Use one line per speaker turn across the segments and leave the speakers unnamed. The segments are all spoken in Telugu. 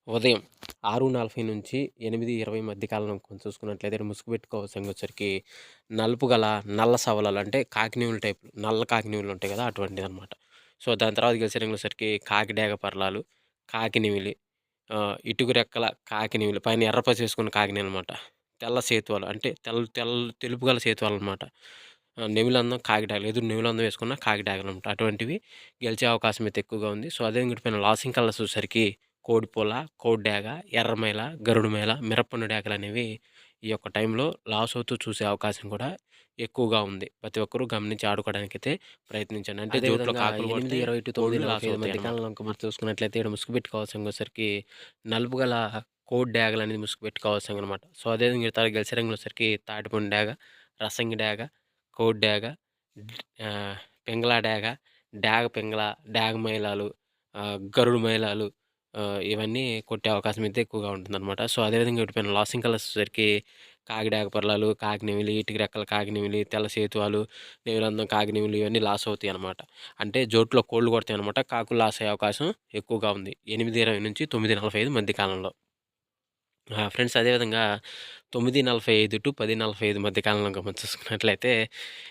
ఉదయం 6:40 నుంచి 8:20 మధ్య కాలంలో చూసుకున్నట్లయితే ముసుగు పెట్టుకోవాల్సొచ్చేసరికి నలుపు గల నల్ల సవలాలు అంటే కాకినీవులు టైప్ నల్ల కాకినీవులు ఉంటాయి కదా! అటువంటిదనమాట. సో, దాని తర్వాత వచ్చేసరికి కాకిడేగ పర్లాలు, కాకినివిలి, ఇటుక రెక్కల కాకినివిలి పైన ఎర్రపచ్చ వేసుకున్న కాకిననమాట. తెల్ల సేతువాలు అంటే తెలుపు గల సేతువాలనమాట. నెమిలందం, కాకిడాగలు ఎదురు నెమిలందం వేసుకున్న కాకిడాగలనమాట. అటువంటివి గెలిచే అవకాశం అయితే ఎక్కువగా ఉంది. సో, అదే పైన లాసింగ్ కలర్స్ వచ్చేసరికి కోడిపుల్ల, కోడిడాగ, ఎర్రమైల, గరుడుమైల, మిరపపండు డేగలనేవి ఈ యొక్క టైంలో లాస్ అవుతూ చూసే అవకాశం కూడా ఎక్కువగా ఉంది. ప్రతి ఒక్కరూ గమనించి ఆడుకోవడానికైతే ప్రయత్నించండి. అంటే జూట్లో కాకులు 8:20 టు 9:45 మధ్య కాలంలో మనం చూసుకున్నట్లయితే ఇక్కడ ముసుగు పెట్టుకోవాల్సొచ్చేసరికి నలుపు గల కోడి డేగలనేది ముసుగు పెట్టుకోవాల్సిందనమాట. సో, అదేవిధంగా మిగతా గెలిచే రంగులొచ్చేసరికి తాటిపండు డేగ, రసంగి డేగ, కోడి డేగ, పింగళ డేగ, డేగ పింగళ, డేగ మైలాలు, గరుడు మైలాలు, ఇవన్నీ కొట్టే అవకాశం అయితే ఎక్కువగా ఉంటుందనమాట. సో, అదేవిధంగా వీటిపైన లాసింగ్ కలర్స్ వచ్చేసరికి కాకిడాగ పర్లాలు, కాకినెమిలి, ఇటుక రెక్కల కాకినెమిలి, తెల్ల సేతువాలు, నెమిలందం కాకినెమిలి ఇవన్నీ లాస్ అవుతాయనమాట. అంటే జోట్లో కోళ్ళు కొడతాయనమాట. కాకులు లాస్ అయ్యే అవకాశం ఎక్కువగా ఉంది. 8:20 నుంచి 9:45 మధ్య కాలంలో. ఫ్రెండ్స్ అదేవిధంగా 9:45 టు 10:45 మధ్య కాలంలో మనం చూసుకున్నట్లయితే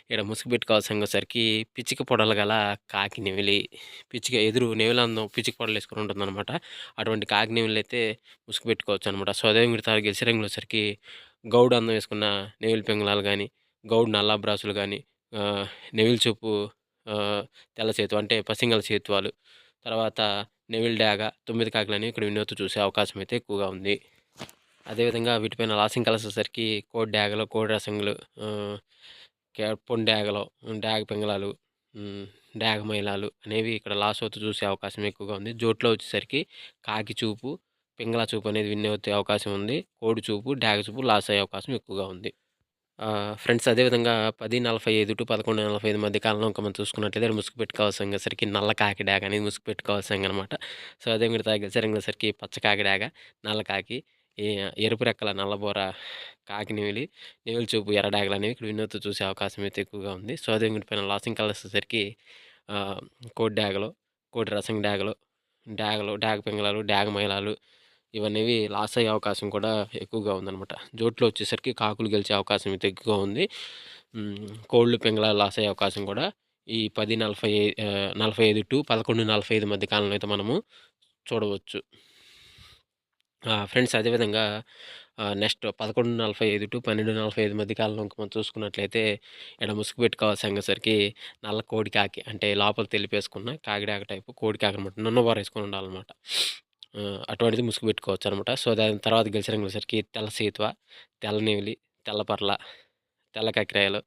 ఇక్కడ ముసుగు పెట్టుకోవాల్సొచ్చేసరికి పిచ్చిక పొడలు గల కాకినెమిలి, పిచ్చిక ఎదురు నెమిలందం పిచ్చిక పొడలు వేసుకొని ఉంటుందనమాట. అటువంటి కాకినెమిలి అయితే ముసుగు పెట్టుకోవచ్చు అనమాట. సో, అదే మిగతా గెలిచే రంగులు వచ్చేసరికి గౌడు అందం వేసుకున్న నెమిలి పింగళాలు కానీ, గౌడు నల్లాబ్రాసులు కానీ, నెమిలి చూపు తెల్ల సేతు అంటే పసింగల సేతువాలు, తర్వాత నెమిలి డాగ, 9 కాకులని ఇక్కడ వినోద్ చూసే అవకాశం అయితే ఎక్కువగా ఉంది. అదేవిధంగా వీటిపైన లాసింగ్ కలర్స్ వచ్చేసరికి కోడి డాగలు, కోడి రసంగులు, పొన్ డాగలు, డాగ పింగళాలు, డాగ మైలాలు అనేవి ఇక్కడ లాస్ అవుతూ చూసే అవకాశం ఎక్కువగా ఉంది. జోట్లో వచ్చేసరికి కాకి చూపు, పింగళ చూపు అనేది విన్ అవుతే అవకాశం ఉంది. కోడి చూపు, డాగ చూపు లాస్ అయ్యే అవకాశం ఎక్కువగా ఉంది. ఫ్రెండ్స్ అదేవిధంగా 10:45 టు 11:45 మధ్య కాలంలో ఇంకా మనం చూసుకున్నట్లయితే ముసుగు పెట్టుకోవాల్సొచ్చేసరికి నల్ల కాకి డాగ అనేది ముసుగు పెట్టుకోవాల్సిందనమాట. సో, అదే మిగతా గెలిచే పచ్చ కాకి డాగ, నల్ల కాకి, ఎరుపు రెక్కల నల్లబోర కాకినెమిలి, నెమిలి చూపు ఎర్ర డాగలనేవి ఇక్కడ వినోద్తో చూసే అవకాశం అయితే ఎక్కువగా ఉంది. సో, అదే పైన లాసింగ్ కలర్స్ వచ్చేసరికి కోడి డాగలు, కోడి రసం డాగలు, డాగ పింగళాలు, డాగ మైలాలు ఇవనేవి లాస్ అయ్యే అవకాశం కూడా ఎక్కువగా ఉందనమాట. జోట్లో వచ్చేసరికి కాకులు గెలిచే అవకాశం అయితే ఎక్కువగా ఉంది. కోళ్ళు, పింగళాలు లాస్ అయ్యే అవకాశం కూడా ఈ 45 టు 11:45 మధ్య కాలంలో అయితే మనము చూడవచ్చు. ఫ్రెండ్స్ అదేవిధంగా నెక్స్ట్ 11:45 టు 12:45 మధ్య కాలంలో మనం చూసుకున్నట్లయితే ఇక్కడ ముసుగు పెట్టుకోవాల్సొచ్చేసరికి నల్ల కోడి కాకి అంటే లోపల తెలిపేసుకున్న కాకిడాక టైపు కోడి కాకి అనమాట. నున్నబోర వేసుకొని ఉండాలన్నమాట. అటువంటిది ముసుగు పెట్టుకోవచ్చనమాట. సో, దాని తర్వాత గెలిచే రంగులు వచ్చేసరికి తెల్ల సేతువ, తెల్ల నెమిలి, తెల్ల పర్ల, తెల్ల కక్కిరాయలు,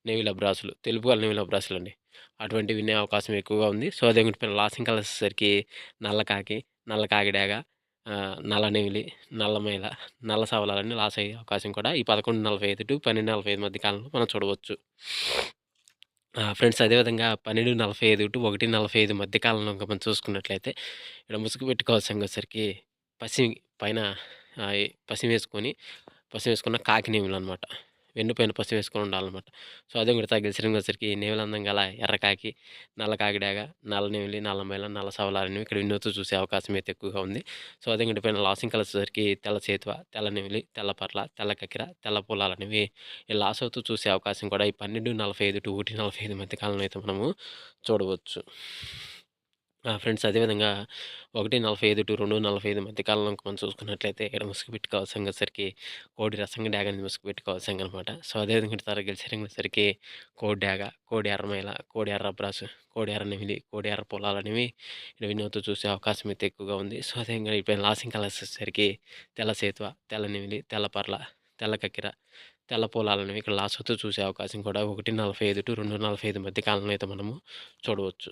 నెమిలి అబ్రాసులు, తెలుపు గల నెమిలి అబ్రాసులండి. అటువంటివి వినే అవకాశం ఎక్కువగా ఉంది. సో, అదే పైన లాసింగ్ కలర్స్ వచ్చేసరికి నల్ల కాకి, నల్ల కాకిడాగ, నల్ల నెమిలి, నల్ల మైల, నల్ల సవలాలన్నీ లాస్ అయ్యే అవకాశం కూడా ఈ 11:45 టు 12:45 మధ్య కాలంలో మనం చూడవచ్చు. ఫ్రెండ్స్ అదేవిధంగా 12:45 టు 1:45 మధ్య కాలంలో ఇంకా మనం చూసుకున్నట్లయితే ఇక్కడ ముసుగు పెట్టుకోవాల్సొచ్చేసరికి పసి పైన పసి వేసుకున్న కాకినెమిలనమాట. వెన్నుపైన పసి వేసుకొని ఉండాలన్నమాట. సో, అదే మిగతా గెలిచే వచ్చేసరికి నెమిలందం గల ఎర్ర కాకి, నల్ల కాకిడాగ, నల్ల నెమిలి, నల్ల మైల, నల్ల సవలాలనేవి ఇక్కడ వినోద్తో చూసే అవకాశం అయితే ఎక్కువగా ఉంది. సో, అదే పైన లాసింగ్ కలర్స్ వచ్చేసరికి తెల్ల సేతువ, తెల్ల నెమిలి, తెల్ల పర్ల, తెల్ల కక్కిర, తెల్ల పొలాలనేవి లాస్ అవుతూ చూసే అవకాశం కూడా ఈ 12:45 టు 1:45 మధ్య కాలంలో అయితే మనము చూడవచ్చు. ఫ్రెండ్స్ అదేవిధంగా 1:45 టు 2:45 మధ్య కాలంలో మనం చూసుకున్నట్లయితే ఇక్కడ ముసుగు పెట్టుకోవాల్సొచ్చేసరికి కోడి రసంగి డాగ అనేది ముసుగు పెట్టుకోవాల్సిందనమాట. సో, అదేవిధంగా తర్వాత గెలిచే రంగులొచ్చేసరికి కోడి డాగ, కోడి ఎర్రమైల, కోడి ఎర్ర అబ్రాసు, కోడి ఎర్ర నెమిలి, కోడి ఎర్ర పొలాలనేవి ఇక్కడ వినోద్తో చూసే అవకాశం అయితే ఎక్కువగా ఉంది. సో, అదేవిధంగా ఇప్పుడు లాసింగ్ కలర్స్ వచ్చేసరికి తెల్ల సేతువ, తెల్ల నెమిలి, తెల్ల పర్ల, తెల్ల కక్కిర, తెల్ల పొలాలనేవి ఇక్కడ లాస్ అవుతూ చూసే అవకాశం కూడా 1:45 టు 2:45 మధ్య కాలంలో అయితే మనము చూడవచ్చు.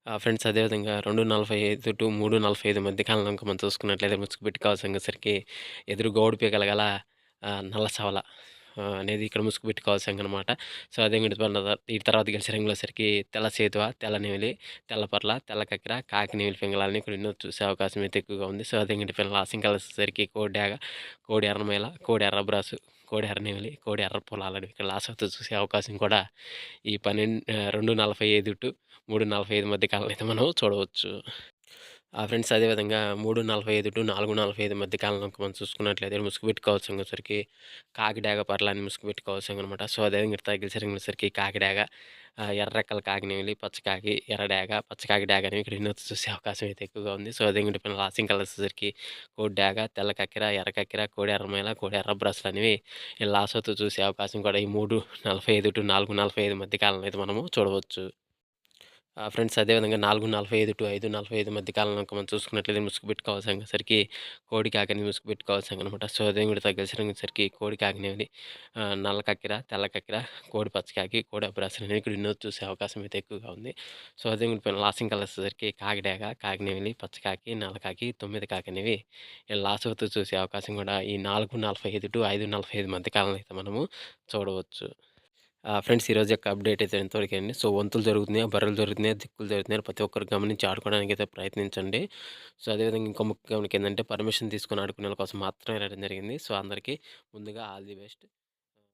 ఫ్రెండ్స్ అదేవిధంగా 2:45 టు 3:45 మధ్య కాలంలో ఇంకా మనం చూసుకున్నట్లయితే ముసుగు పెట్టుకోవాల్సొచ్చేసరికి ఎదురు గౌడు పీకలు గల నల్ల సవల అనేది ఇక్కడ ముసుగు పెట్టుకోవాల్సిందనమాట. సో, అదే ఈ తర్వాత గెలిచే రంగులొచ్చేసరికి తెల్ల సేతువ, తెల్ల నెమిలి, తెల్ల పర్ల, తెల్ల కక్కిర, కాకి నెమిలి పింగళాలని ఇక్కడ ఎన్నో చూసే అవకాశం అయితే ఎక్కువగా ఉంది. సో, అదే లాసింగ్ కలర్స్ వచ్చేసరికి కోడి డాగ, కోడి ఎర్రమైల, కోడి ఎర్ర బ్రాసు, కోడి ఎర్ర నెమిలి, కోడి ఎర్ర పొలాలని ఇక్కడ లాస్ అవుతూ చూసే అవకాశం కూడా ఈ 2:45 టు 3:45 మధ్య కాలంలో అయితే మనం చూడవచ్చు. ఫ్రెండ్స్ అదేవిధంగా 3:45-4:45 మధ్య కాలంలో మనం చూసుకున్నట్లయితే ముసుగుబెట్టి కౌసంగొచ్చేసరికి కాకిడాగ, పర్లాని ముసుగుబెట్టి కౌసంగనమాట. సో, అదేవిధంగా ఇట్లా సరికి కాకిడాగ, ఎర్రరెక్కల కాకినెమిలి, పచ్చకాకి, ఎర్రడాగ, పచ్చకాకి డాగ అనేవి ఇక్కడ వినొచ్చు చూసే అవకాశం అయితే ఎక్కువగా ఉంది. సో, అదేవిధంగా పైన లాస్టింగ్ కలర్స్ వచ్చేసరికి కోడి డాగ, తెల్ల కక్కెర, ఎర్ర కక్కెర, కోడి ఎర్రమైల, కోడి ఎర్ర బ్రస్లనేవి ఈ లాసోతో చూసే అవకాశం కూడా ఈ 3:45-4:45 మధ్య కాలంలో అయితే మనము చూడవచ్చు. ఫ్రెండ్స్ అదేవిధంగా 4:45-5:45 మధ్య కాలంలో గనుక మనం చూసుకున్నట్లయితే ముసుగుబెట్టి కౌసంగసరికి కోడి కాకని ముసుగుబెట్టి కౌసంగనమాట. సో, అదే కూడా తగ్గసరికి కోడి కాకినేని నల్ల కక్కెర, తెల్ల కక్కెర, కోడి పచ్చకాకి, కోడి అబ్రాసనేవి ఇక్కడ వినోద్ చూసే అవకాశం అయితే ఎక్కువగా ఉంది. సో, అదే పైన లాస్టింగ్ కలర్స్ వచ్చేసరికి కాకిడాగ, కాకినెమిలి, పచ్చకాకి, నల్లకాకి, తొమ్మిది కాకి అనేవి లాస్ట్‌తో చూసే అవకాశం కూడా ఈ 4:45-5:45 మధ్య కాలంలో అయితే మనము చూడవచ్చు. ఫ్రెండ్స్ ఈరోజు యొక్క అప్డేట్ అయితే ఇంతవరకే అండి. సో, వంతులు జరుగుతున్నాయా, బర్రెలు జరుగుతున్నాయా, దిక్కులు జరుగుతున్నాయా ప్రతి ఒక్కరు గమనించి ఆడుకోవడానికైతే ప్రయత్నించండి. సో, అదేవిధంగా ఇంకో ముఖ్య గమనిక ఏందంటే పర్మిషన్ తీసుకొని ఆడుకునే కోసం మాత్రమే రాయడం జరిగింది. సో, అందరికీ ముందుగా ఆల్ ది బెస్ట్.